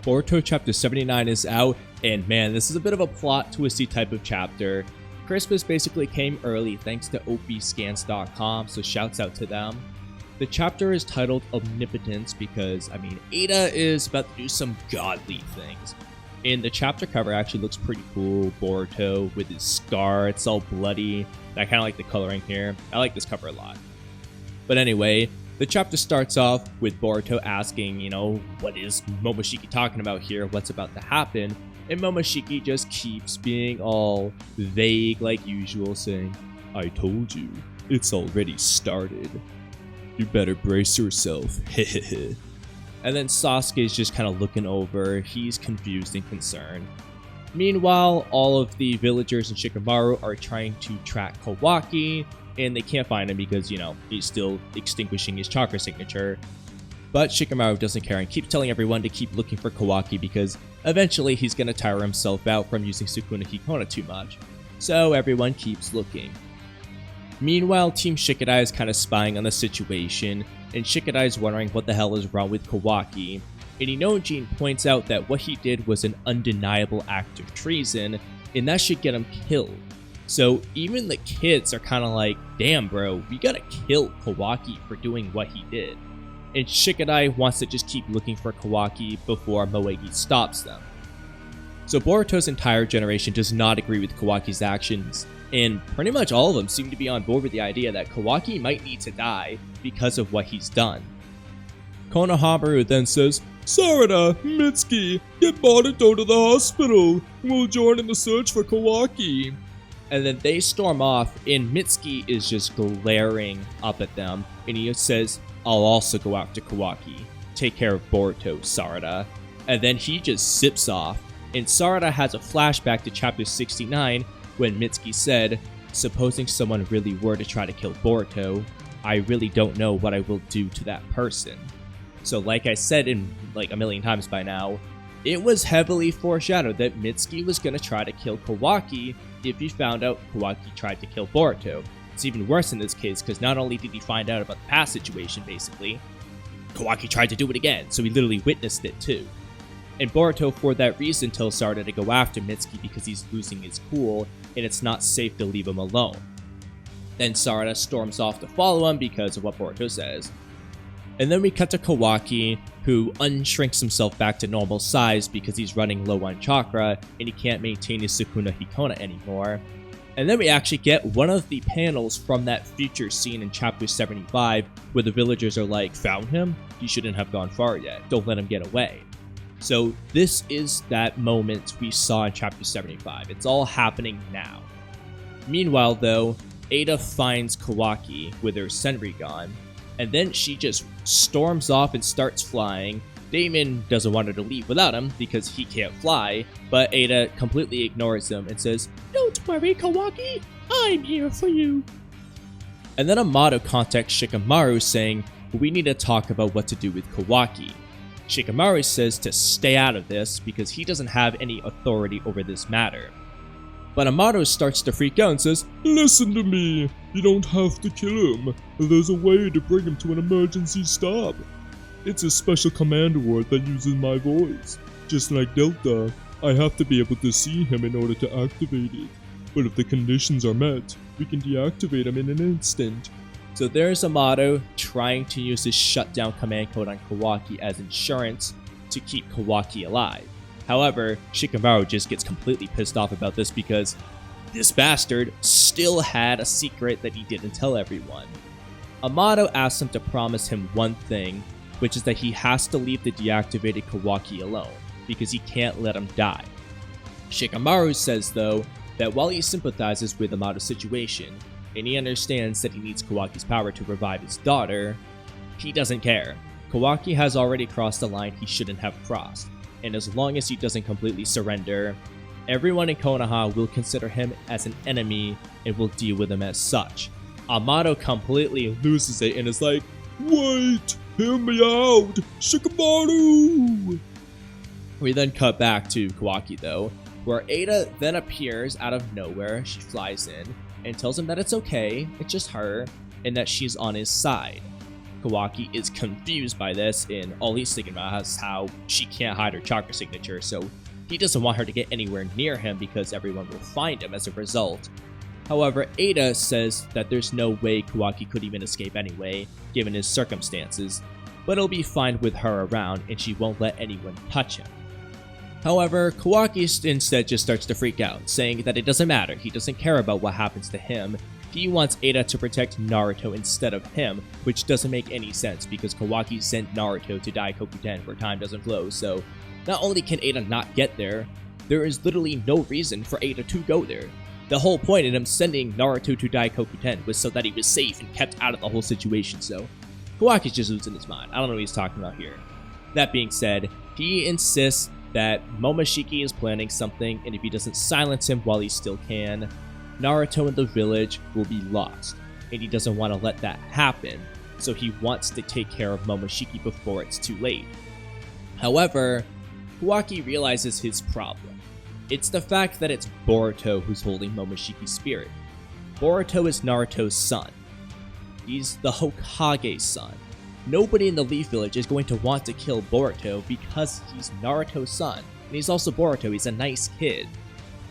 Boruto chapter 79 is out, and man, this is a bit of a plot twisty type of chapter. Christmas basically came early thanks to opscans.com, so shouts out to them. The chapter is titled Omnipotence because, Eida is about to do some godly things. And the chapter cover actually looks pretty cool. Boruto with his scar, it's all bloody. I kind of like the coloring here. I like this cover a lot. But anyway, the chapter starts off with Boruto asking, what is Momoshiki talking about here? What's about to happen? And Momoshiki just keeps being all vague like usual, saying, I told you, it's already started. You better brace yourself, hehehe. And then Sasuke is just kind of looking over. He's confused and concerned. Meanwhile, all of the villagers in Shikamaru are trying to track Kawaki, and they can't find him because, he's still extinguishing his chakra signature. But Shikamaru doesn't care and keeps telling everyone to keep looking for Kawaki because eventually he's going to tire himself out from using Sukuna Hikona too much. So everyone keeps looking. Meanwhile, Team Shikadai is kind of spying on the situation, and Shikadai is wondering what the hell is wrong with Kawaki. And Inojin points out that what he did was an undeniable act of treason, and that should get him killed. So even the kids are kind of like, damn bro, we gotta kill Kawaki for doing what he did. And Shikadai wants to just keep looking for Kawaki before Moegi stops them. So Boruto's entire generation does not agree with Kawaki's actions, and pretty much all of them seem to be on board with the idea that Kawaki might need to die because of what he's done. Konohamaru then says, Sarada, Mitsuki, get Boruto to the hospital. We'll join in the search for Kawaki. And then they storm off, and Mitsuki is just glaring up at them, and he says, I'll also go after Kawaki. Take care of Boruto, Sarada. And then he just zips off, and Sarada has a flashback to chapter 69 when Mitsuki said, supposing someone really were to try to kill Boruto, I really don't know what I will do to that person. So like I said in like a million times by now, it was heavily foreshadowed that Mitsuki was going to try to kill Kawaki if he found out Kawaki tried to kill Boruto. It's even worse in this case because not only did he find out about the past situation basically, Kawaki tried to do it again, so he literally witnessed it too. And Boruto for that reason tells Sarada to go after Mitsuki because he's losing his cool and it's not safe to leave him alone. Then Sarada storms off to follow him because of what Boruto says. And then we cut to Kawaki, who unshrinks himself back to normal size because he's running low on chakra and he can't maintain his Sukuna Hikona anymore. And then we actually get one of the panels from that future scene in chapter 75 where the villagers are like, found him? He shouldn't have gone far yet. Don't let him get away. So this is that moment we saw in chapter 75. It's all happening now. Meanwhile though, Eida finds Kawaki with her Senrigan, and then she just storms off and starts flying. Daemon doesn't want her to leave without him because he can't fly, but Eida completely ignores him and says, Don't worry, Kawaki, I'm here for you. And then Amado contacts Shikamaru saying, we need to talk about what to do with Kawaki. Shikamaru says to stay out of this because he doesn't have any authority over this matter. But Amado starts to freak out and says, Listen to me, you don't have to kill him. There's a way to bring him to an emergency stop. It's a special command word that uses my voice. Just like Delta, I have to be able to see him in order to activate it. But if the conditions are met, we can deactivate him in an instant. So there's Amado trying to use his shutdown command code on Kawaki as insurance to keep Kawaki alive. However, Shikamaru just gets completely pissed off about this because this bastard still had a secret that he didn't tell everyone. Amado asks him to promise him one thing, which is that he has to leave the deactivated Kawaki alone, because he can't let him die. Shikamaru says though, that while he sympathizes with Amado's situation, and he understands that he needs Kawaki's power to revive his daughter, he doesn't care. Kawaki has already crossed the line he shouldn't have crossed, and as long as he doesn't completely surrender, everyone in Konoha will consider him as an enemy and will deal with him as such. Amado completely loses it and is like, Wait! Hear me out! Shikamaru! We then cut back to Kawaki though, where Eida then appears out of nowhere. She flies in and tells him that it's okay, it's just her, and that she's on his side. Kawaki is confused by this, and all he's thinking about is how she can't hide her chakra signature, so he doesn't want her to get anywhere near him because everyone will find him as a result. However, Eida says that there's no way Kawaki could even escape anyway, given his circumstances, but it'll be fine with her around and she won't let anyone touch him. However, Kawaki instead just starts to freak out, saying that it doesn't matter, he doesn't care about what happens to him. He wants Eida to protect Naruto instead of him, which doesn't make any sense because Kawaki sent Naruto to Daikokuten where time doesn't flow, so not only can Eida not get there, there is literally no reason for Eida to go there. The whole point in him sending Naruto to Daikokuten was so that he was safe and kept out of the whole situation, so Kawaki's just losing his mind. I don't know what he's talking about here. That being said, he insists that Momoshiki is planning something, and if he doesn't silence him while he still can, Naruto and the village will be lost, and he doesn't want to let that happen, so he wants to take care of Momoshiki before it's too late. However, Kawaki realizes his problem. It's the fact that it's Boruto who's holding Momoshiki's spirit. Boruto is Naruto's son. He's the Hokage's son. Nobody in the Leaf Village is going to want to kill Boruto because he's Naruto's son. And he's also Boruto, he's a nice kid.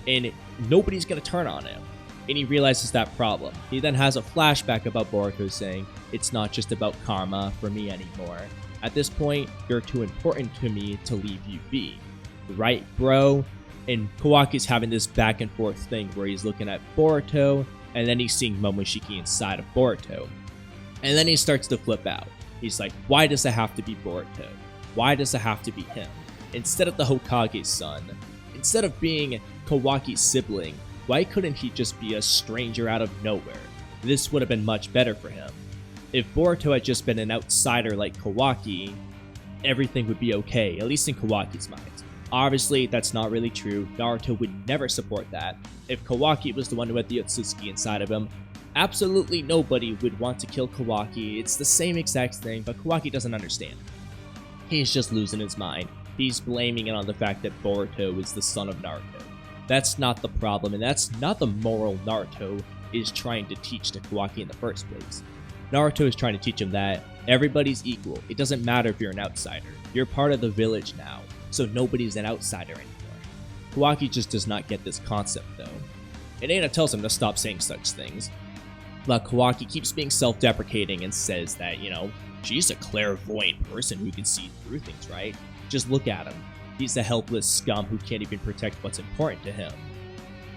And nobody's going to turn on him. And he realizes that problem. He then has a flashback about Boruto saying, "It's not just about karma for me anymore. At this point, you're too important to me to leave you be. Right, bro?" And Kawaki's having this back and forth thing where he's looking at Boruto, and then he's seeing Momoshiki inside of Boruto. And then he starts to flip out. He's like, why does it have to be Boruto? Why does it have to be him? Instead of the Hokage's son, instead of being Kawaki's sibling, why couldn't he just be a stranger out of nowhere? This would have been much better for him. If Boruto had just been an outsider like Kawaki, everything would be okay, at least in Kawaki's mind. Obviously, that's not really true. Naruto would never support that. If Kawaki was the one who had the Otsutsuki inside of him, absolutely nobody would want to kill Kawaki. It's the same exact thing, but Kawaki doesn't understand. He's just losing his mind. He's blaming it on the fact that Boruto is the son of Naruto. That's not the problem, and that's not the moral Naruto is trying to teach to Kawaki in the first place. Naruto is trying to teach him that everybody's equal. It doesn't matter if you're an outsider. You're part of the village now, so nobody's an outsider anymore. Kawaki just does not get this concept, though. And Eida tells him to stop saying such things. But Kawaki keeps being self-deprecating and says that, she's a clairvoyant person who can see through things, right? Just look at him. He's a helpless scum who can't even protect what's important to him.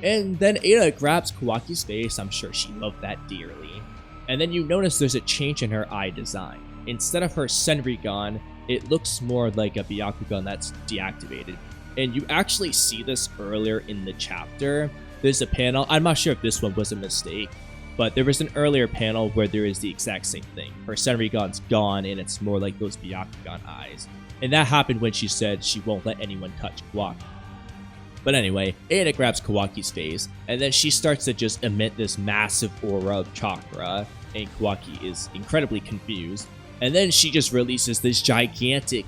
And then Eida grabs Kawaki's face. I'm sure she loved that dearly. And then you notice there's a change in her eye design. Instead of her Senrigan, it looks more like a Byakugan that's deactivated. And you actually see this earlier in the chapter. There's a panel, I'm not sure if this one was a mistake, but there was an earlier panel where there is the exact same thing. Her Senrigan's gone and it's more like those Byakugan eyes. And that happened when she said she won't let anyone touch Kawaki. But anyway, Eida grabs Kawaki's face, and then she starts to just emit this massive aura of chakra, and Kawaki is incredibly confused. And then she just releases this gigantic,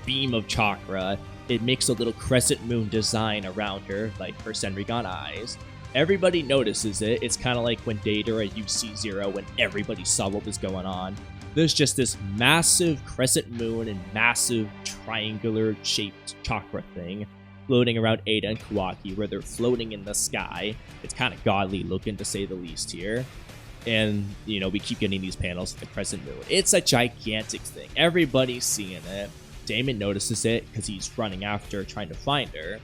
beam of chakra. It makes a little crescent moon design around her, like her Senrigan eyes. Everybody notices it. It's kind of like when Deidara used C0 when everybody saw what was going on. There's just this massive crescent moon and massive triangular shaped chakra thing floating around Eida and Kawaki, where they're floating in the sky. It's kind of godly looking, to say the least here. And, we keep getting these panels of the crescent moon. It's a gigantic thing. Everybody's seeing it. Daemon notices it because he's running after her, trying to find her.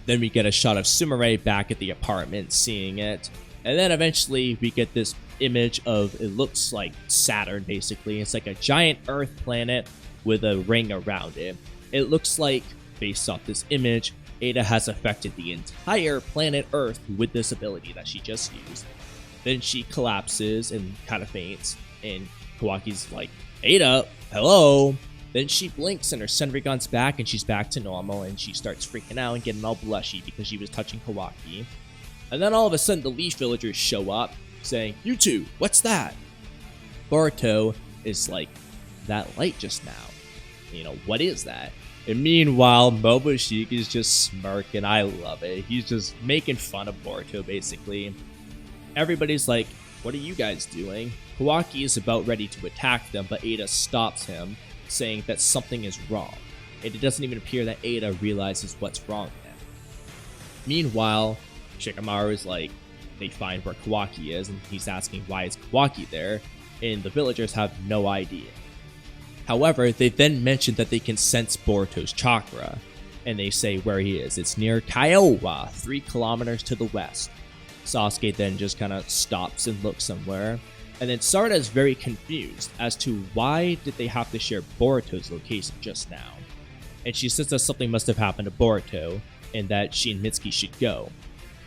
Then we get a shot of Sumire back at the apartment, seeing it. And then eventually we get this image of, it looks like Saturn, basically. It's like a giant Earth planet with a ring around it. It looks like, based off this image, Eida has affected the entire planet Earth with this ability that she just used. Then she collapses and kind of faints, and Kawaki's like, Eida, hello? Then she blinks and her Senrigan's back and she's back to normal, and she starts freaking out and getting all blushy because she was touching Kawaki. And then all of a sudden the Leaf Villagers show up saying, "You two, what's that?" Boruto is like, "That light just now. What is that?" And meanwhile, Momoshiki is just smirking. I love it. He's just making fun of Boruto, basically. Everybody's like, what are you guys doing? Kawaki is about ready to attack them, but Eida stops him, saying that something is wrong, and it doesn't even appear that Eida realizes what's wrong then. Meanwhile, Shikamaru is like, they find where Kawaki is, and he's asking why is Kawaki there, and the villagers have no idea. However, they then mention that they can sense Boruto's chakra, and they say where he is. It's near Kiowa, 3 kilometers to the west. Sasuke then just kind of stops and looks somewhere, and then Sarada is very confused as to why did they have to share Boruto's location just now. And she says that something must have happened to Boruto, and that she and Mitsuki should go.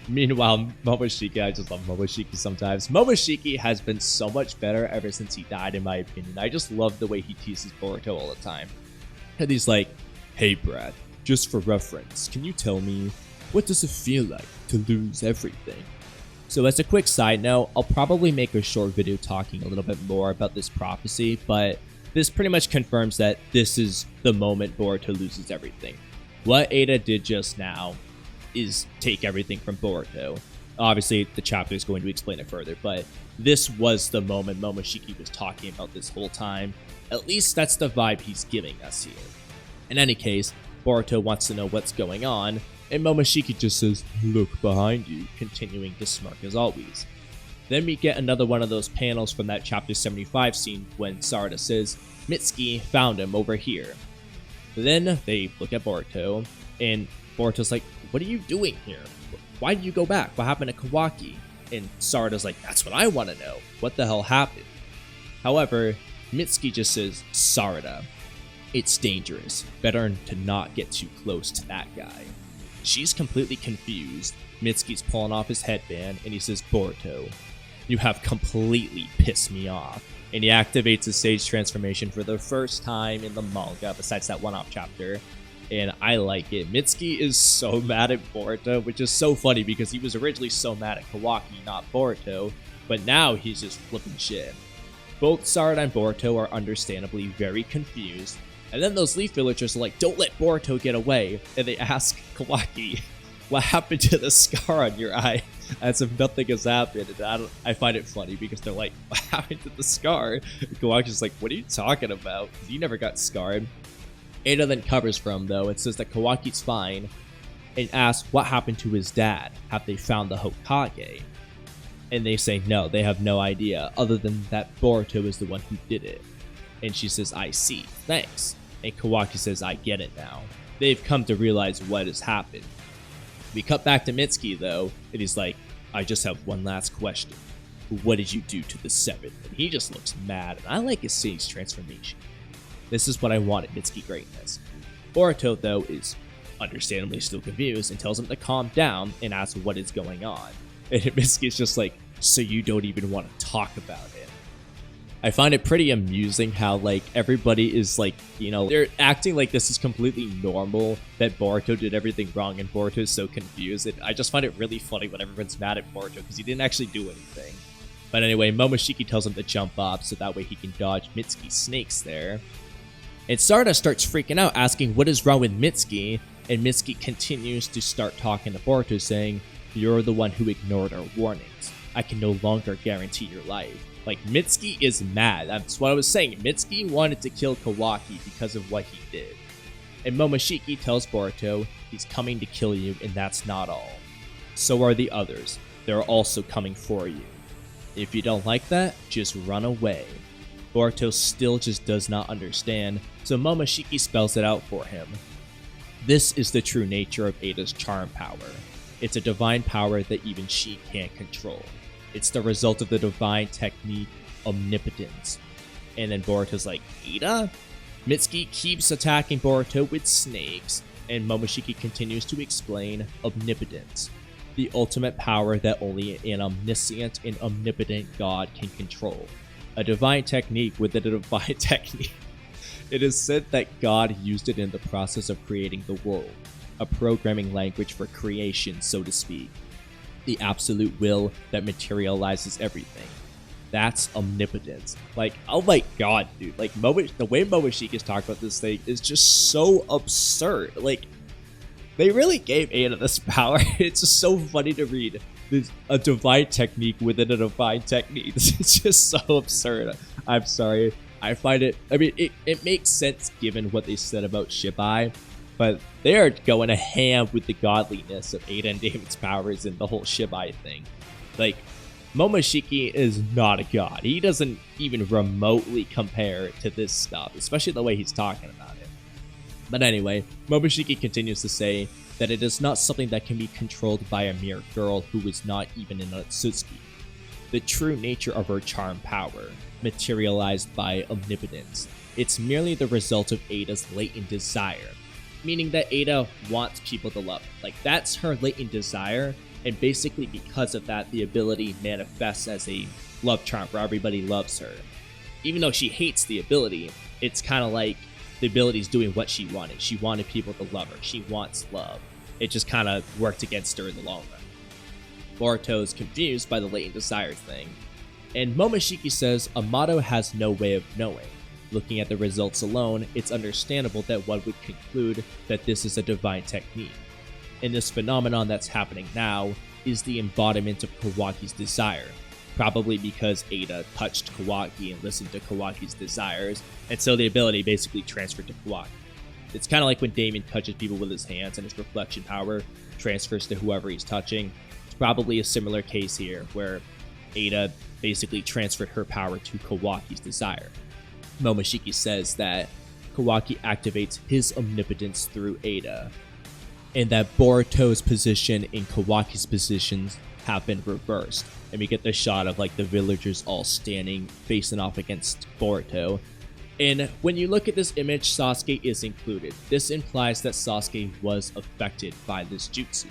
Meanwhile, Momoshiki, I just love Momoshiki sometimes. Momoshiki has been so much better ever since he died, in my opinion. I just love the way he teases Boruto all the time. And he's like, hey Brad, just for reference, can you tell me, what does it feel like to lose everything? So as a quick side note, I'll probably make a short video talking a little bit more about this prophecy, but this pretty much confirms that this is the moment Boruto loses everything. What Eida did just now is take everything from Boruto. Obviously, the chapter is going to explain it further, but this was the moment Momoshiki was talking about this whole time. At least that's the vibe he's giving us here. In any case, Boruto wants to know what's going on, and Momoshiki just says, look behind you, continuing to smirk as always. Then we get another one of those panels from that chapter 75 scene when Sarada says, Mitsuki found him over here. Then they look at Boruto, and Boruto's like, what are you doing here? Why did you go back? What happened to Kawaki? And Sarada's like, that's what I want to know. What the hell happened? However, Mitsuki just says, Sarada, it's dangerous. Better to not get too close to that guy. She's completely confused. Mitsuki's pulling off his headband, and he says, Boruto, you have completely pissed me off. And he activates his sage transformation for the first time in the manga, besides that one-off chapter. And I like it. Mitsuki is so mad at Boruto, which is so funny because he was originally so mad at Kawaki, not Boruto, but now he's just flipping shit. Both Sarada and Boruto are understandably very confused, and then those leaf villagers are like, don't let Boruto get away, and they ask Kawaki, what happened to the scar on your eye? As if nothing has happened, and I find it funny because they're like, what happened to the scar? And Kawaki's like, what are you talking about? You never got scarred. Eida then covers for him though, and says that Kawaki's fine, and asks what happened to his dad. Have they found the Hokage? And they say no, they have no idea, other than that Boruto is the one who did it. And she says, I see, thanks. And Kawaki says, I get it now. They've come to realize what has happened. We cut back to Mitsuki though, and he's like, I just have one last question. What did you do to the seventh? And he just looks mad, and I like his sage transformation. This is what I wanted, Mitsuki greatness. Boruto, though, is understandably still confused and tells him to calm down and asks what is going on. And Mitsuki's just like, so you don't even want to talk about it. I find it pretty amusing how, like, everybody is like, you know, they're acting like this is completely normal, that Boruto did everything wrong and Boruto is so confused. And I just find it really funny when everyone's mad at Boruto because he didn't actually do anything. But anyway, Momoshiki tells him to jump up so that way he can dodge Mitsuki's snakes there. And Sarada starts freaking out, asking what is wrong with Mitsuki, and Mitsuki continues to start talking to Boruto, saying, you're the one who ignored our warnings. I can no longer guarantee your life. Like, Mitsuki is mad. That's what I was saying. Mitsuki wanted to kill Kawaki because of what he did. And Momoshiki tells Boruto he's coming to kill you, and that's not all. So are the others. They're also coming for you. If you don't like that, just run away. Boruto still just does not understand, so Momoshiki spells it out for him. This is the true nature of Eida's charm power. It's a divine power that even she can't control. It's the result of the divine technique, omnipotence. And then Boruto's like, Eida? Mitsuki keeps attacking Boruto with snakes, and Momoshiki continues to explain omnipotence, the ultimate power that only an omniscient and omnipotent God can control. A divine technique within a divine technique. It is said that God used it in the process of creating the world, a programming language for creation, so to speak. The absolute will that materializes everything. That's omnipotence. Like, oh my god, dude. Like, the way Momoshiki is talking about this thing is just so absurd. Like, they really gave Eida this power. It's just so funny to read. a divine technique within a divine technique. It's just so absurd. I'm sorry. I find it, I mean, it makes sense given what they said about Shibai, but they are going a ham with the godliness of Eida and Daemon's powers and the whole Shibai thing. Like, Momoshiki is not a god. He doesn't even remotely compare to this stuff, especially the way he's talking about it. But anyway, Momoshiki continues to say that it is not something that can be controlled by a mere girl who is not even an Otsutsuki. The true nature of her charm power, materialized by omnipotence, it's merely the result of Eida's latent desire, meaning that Eida wants people to love her. Like, that's her latent desire, and basically because of that, the ability manifests as a love charm where everybody loves her. Even though she hates the ability, it's kind of like the ability's doing what she wanted. She wanted people to love her. She wants love. It just kind of worked against her in the long run. Boruto's confused by the latent desire thing, and Momoshiki says Amado has no way of knowing. Looking at the results alone, it's understandable that one would conclude that this is a divine technique. And this phenomenon that's happening now is the embodiment of Kawaki's desire, probably because Eida touched Kawaki and listened to Kawaki's desires, and so the ability basically transferred to Kawaki. It's kind of like when Daemon touches people with his hands and his reflection power transfers to whoever he's touching. It's probably a similar case here, where Eida basically transferred her power to Kawaki's desire. Momoshiki says that Kawaki activates his omnipotence through Eida, and that Boruto's position and Kawaki's positions have been reversed. And we get the shot of like the villagers all standing facing off against Boruto. And when you look at this image, Sasuke is included. This implies that Sasuke was affected by this jutsu.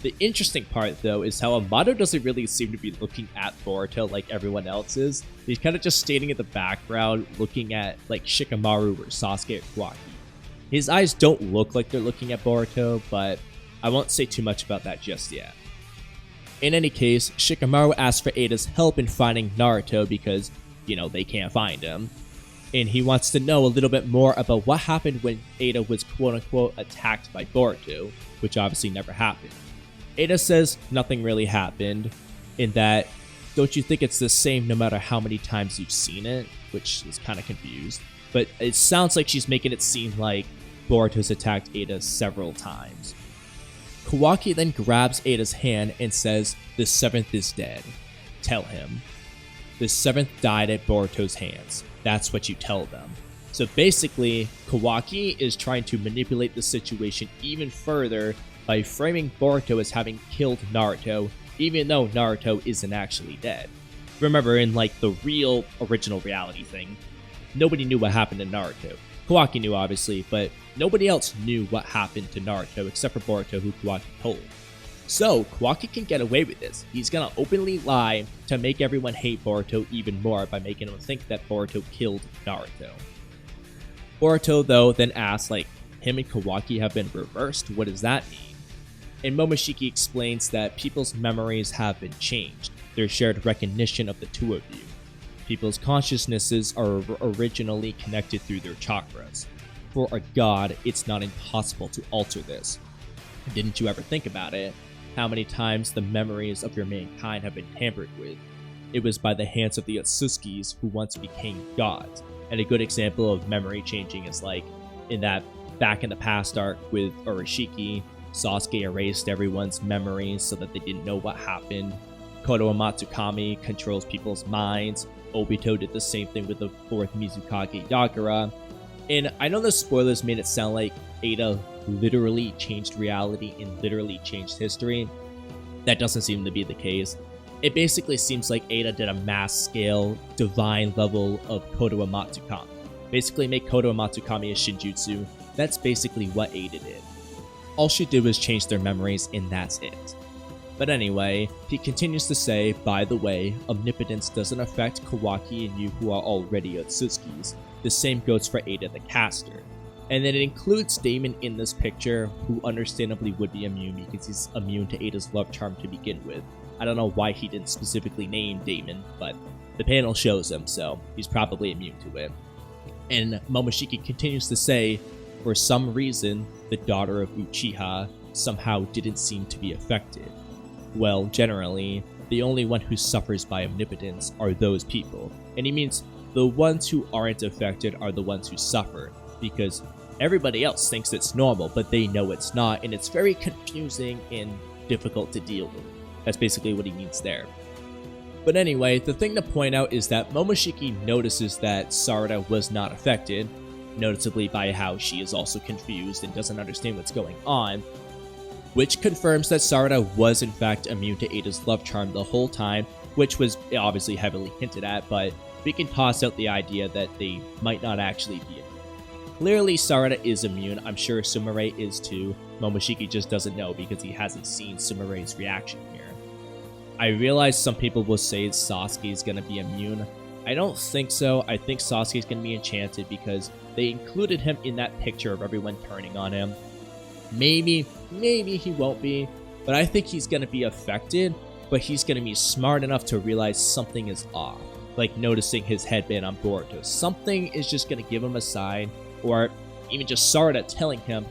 The interesting part, though, is how Amado doesn't really seem to be looking at Boruto like everyone else is. He's kind of just standing in the background, looking at like Shikamaru or Sasuke or Kawaki. His eyes don't look like they're looking at Boruto, but I won't say too much about that just yet. In any case, Shikamaru asks for Eida's help in finding Naruto because, you know, they can't find him. And he wants to know a little bit more about what happened when Eida was quote-unquote attacked by Boruto, which obviously never happened. Eida says nothing really happened, in that, don't you think it's the same no matter how many times you've seen it? Which is kind of confused. But it sounds like she's making it seem like Boruto's attacked Eida several times. Kawaki then grabs Eida's hand and says, "The seventh is dead. Tell him." The seventh died at Boruto's hands. That's what you tell them. So basically, Kawaki is trying to manipulate the situation even further by framing Boruto as having killed Naruto, even though Naruto isn't actually dead. Remember, in like the real original reality thing, nobody knew what happened to Naruto. Kawaki knew, obviously, but nobody else knew what happened to Naruto except for Boruto, who Kawaki told. So, Kawaki can get away with this. He's gonna openly lie to make everyone hate Boruto even more by making them think that Boruto killed Naruto. Boruto, though, then asks, like, him and Kawaki have been reversed? What does that mean? And Momoshiki explains that people's memories have been changed. There's shared recognition of the two of you. People's consciousnesses are originally connected through their chakras. For a god, it's not impossible to alter this. Didn't you ever think about it? How many times the memories of your mankind have been tampered with? It was by the hands of the Otsutsukis who once became gods. And a good example of memory changing is like in that Back in the Past arc with Urashiki, Sasuke erased everyone's memories so that they didn't know what happened. Koto Matsukami controls people's minds. Obito did the same thing with the 4th Mizukage Yagura. And I know the spoilers made it sound like Eida literally changed reality and literally changed history. That doesn't seem to be the case. It basically seems like Eida did a mass scale, divine level of Koto Matsukami. Basically make Koto Matsukami a Shinjutsu. That's basically what Eida did. All she did was change their memories and that's it. But anyway, he continues to say, by the way, omnipotence doesn't affect Kawaki and you who are already Otsutsukis. The same goes for Eida the caster. And then it includes Daemon in this picture, who understandably would be immune because he's immune to Eida's love charm to begin with. I don't know why he didn't specifically name Daemon, but the panel shows him, so he's probably immune to it. And Momoshiki continues to say, for some reason, the daughter of Uchiha somehow didn't seem to be affected. well, generally, the only one who suffers by omnipotence are those people. And he means the ones who aren't affected are the ones who suffer, because everybody else thinks it's normal, but they know it's not, and it's very confusing and difficult to deal with. That's basically what he means there. But anyway, the thing to point out is that Momoshiki notices that Sarada was not affected, noticeably by how she is also confused and doesn't understand what's going on, which confirms that Sarada was in fact immune to Eida's love charm the whole time, which was obviously heavily hinted at, but we can toss out the idea that they might not actually be immune. Clearly Sarada is immune, I'm sure Sumire is too. Momoshiki just doesn't know because he hasn't seen Sumire's reaction here. I realize some people will say Sasuke is going to be immune. I don't think so. I think Sasuke is going to be enchanted because they included him in that picture of everyone turning on him. Maybe he won't be, but I think he's going to be affected, but he's going to be smart enough to realize something is off, like noticing his headband on Boruto. Something is just going to give him a sign, or even just Sarada telling him,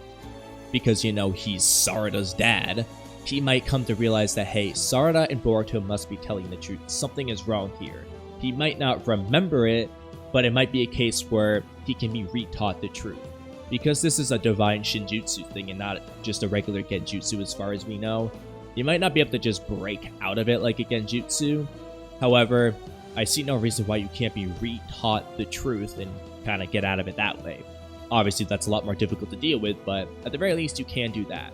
because, you know, he's Sarada's dad. He might come to realize that, hey, Sarada and Boruto must be telling the truth. Something is wrong here. He might not remember it, but it might be a case where he can be retaught the truth. Because this is a divine Shinjutsu thing and not just a regular Genjutsu as far as we know, you might not be able to just break out of it like a Genjutsu. However, I see no reason why you can't be retaught the truth and kind of get out of it that way. Obviously, that's a lot more difficult to deal with, but at the very least, you can do that.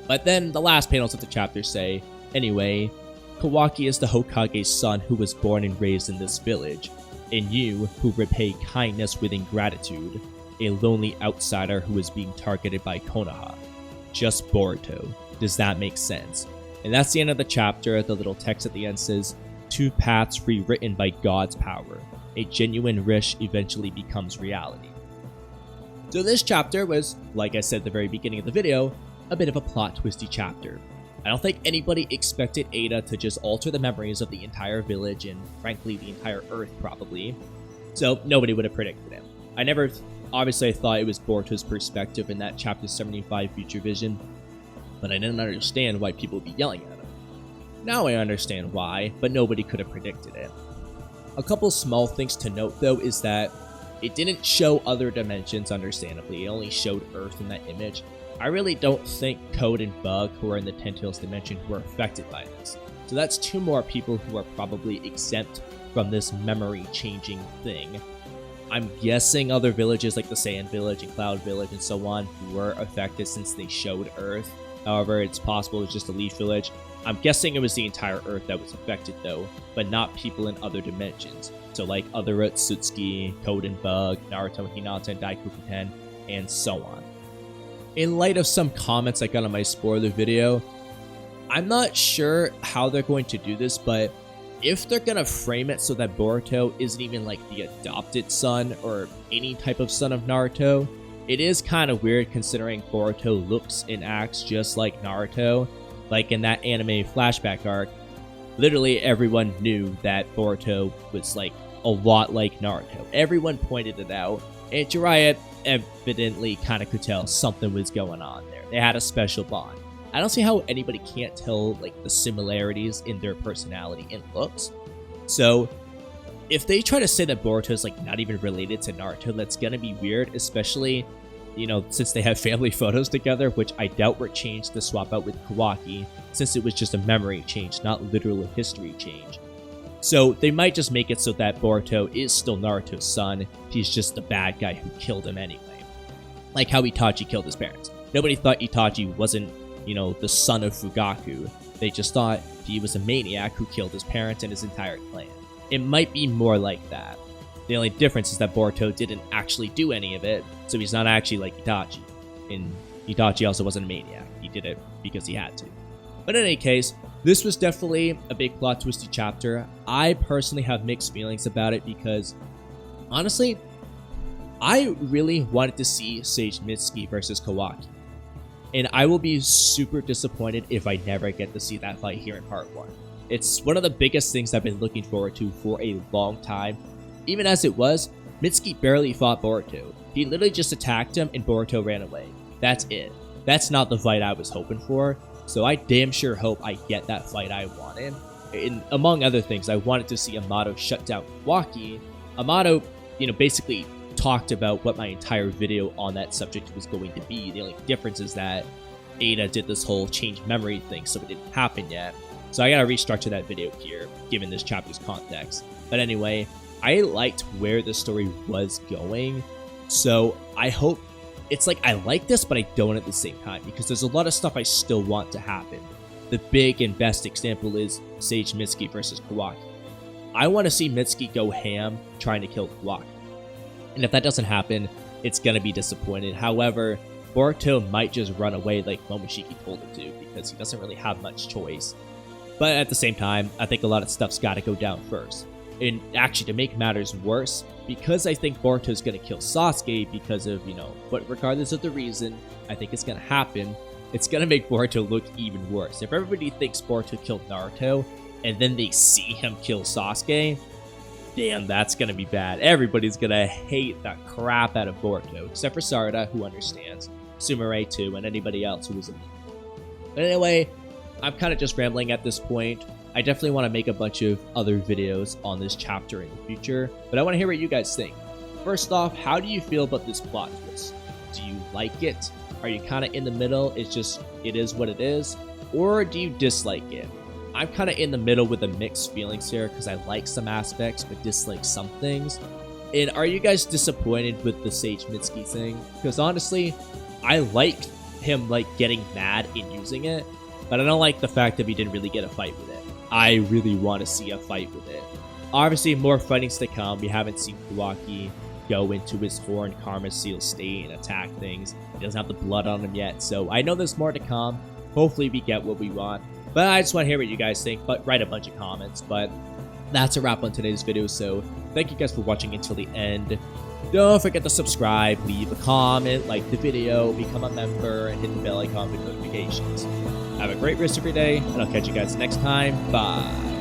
But then the last panels of the chapter say, anyway, Kawaki is the Hokage's son who was born and raised in this village, and you, who repay kindness with ingratitude, a lonely outsider who is being targeted by Konoha. Just Boruto. Does that make sense? And that's the end of the chapter. The little text at the end says, 2 paths rewritten by God's power. A genuine wish eventually becomes reality. So this chapter was, like I said at the very beginning of the video, a bit of a plot twisty chapter. I don't think anybody expected Eida to just alter the memories of the entire village and frankly the entire earth probably. So nobody would have predicted it. Obviously I thought it was Boruto's perspective in that chapter 75 future vision, but I didn't understand why people would be yelling at him. Now I understand why, but nobody could have predicted it. A couple small things to note though is that it didn't show other dimensions understandably, it only showed Earth in that image. I really don't think Code and Bug, who are in the Ten Tails dimension, were affected by this. So that's 2 more people who are probably exempt from this memory changing thing. I'm guessing other villages like the Sand Village and Cloud Village and so on were affected since they showed Earth. However, it's possible it's just a Leaf Village. I'm guessing it was the entire Earth that was affected though, but not people in other dimensions. So like other Otsutsuki, Code and Bug, Naruto, Hinata, and Daikokuten, and so on. In light of some comments I got on my spoiler video, I'm not sure how they're going to do this, but if they're gonna frame it so that Boruto isn't even like the adopted son or any type of son of Naruto, it is kind of weird considering Boruto looks and acts just like Naruto. Like in that anime flashback arc, literally everyone knew that Boruto was like a lot like Naruto. Everyone pointed it out, and Jiraiya evidently kind of could tell something was going on there. They had a special bond. I don't see how anybody can't tell like the similarities in their personality and looks. So if they try to say that Boruto is like not even related to Naruto, that's gonna be weird, especially, you know, since they have family photos together, which I doubt were changed to swap out with Kawaki, since it was just a memory change, not literal history change. So they might just make it so that Boruto is still Naruto's son, he's just the bad guy who killed him anyway. Like how Itachi killed his parents. Nobody thought Itachi wasn't, you know, the son of Fugaku. They just thought he was a maniac who killed his parents and his entire clan. It might be more like that. The only difference is that Boruto didn't actually do any of it, so he's not actually like Itachi. And Itachi also wasn't a maniac. He did it because he had to. But in any case, this was definitely a big plot twisty chapter. I personally have mixed feelings about it because, honestly, I really wanted to see Sage Mitsuki versus Kawaki. And I will be super disappointed if I never get to see that fight here in part 1. It's one of the biggest things I've been looking forward to for a long time. Even as it was, Mitsuki barely fought Boruto. He literally just attacked him and Boruto ran away. That's it. That's not the fight I was hoping for. So I damn sure hope I get that fight I wanted. And among other things, I wanted to see Amado shut down Kawaki. Amado, basically talked about what my entire video on that subject was going to be. The only difference is that Eida did this whole change memory thing, so it didn't happen yet. So I gotta restructure that video here, given this chapter's context. But anyway, I liked where the story was going, so I hope it's like I like this, but I don't at the same time, because there's a lot of stuff I still want to happen. The big and best example is Sage Mitsuki versus Kawaki. I want to see Mitsuki go ham trying to kill Kawaki. And if that doesn't happen, it's going to be disappointed. However, Boruto might just run away like Momoshiki told him to, because he doesn't really have much choice. But at the same time, I think a lot of stuff's got to go down first. And actually, to make matters worse, because I think Boruto's going to kill Sasuke because of, but regardless of the reason, I think it's going to happen, it's going to make Boruto look even worse. If everybody thinks Boruto killed Naruto, and then they see him kill Sasuke, damn, that's going to be bad. Everybody's going to hate the crap out of Boruto, except for Sarada, who understands, Sumire too, and anybody else who was a meme. But anyway, I'm kind of just rambling at this point. I definitely want to make a bunch of other videos on this chapter in the future, but I want to hear what you guys think. First off, how do you feel about this plot twist? Do you like it? Are you kind of in the middle? It's just, it is what it is? Or do you dislike it? I'm kind of in the middle with the mixed feelings here, because I like some aspects but dislike some things. And are you guys disappointed with the Sage Mitsuki thing? Because honestly, I like him getting mad and using it, but I don't like the fact that we didn't really get a fight with it. I really want to see a fight with it. Obviously, more fightings to come. We haven't seen Kawaki go into his Horn Karma Seal state and attack things. He doesn't have the blood on him yet, so I know there's more to come. Hopefully we get what we want. But I just want to hear what you guys think, but write a bunch of comments. But that's a wrap on today's video, so thank you guys for watching until the end. Don't forget to subscribe, leave a comment, like the video, become a member, and hit the bell icon for notifications. Have a great rest of your day, and I'll catch you guys next time. Bye.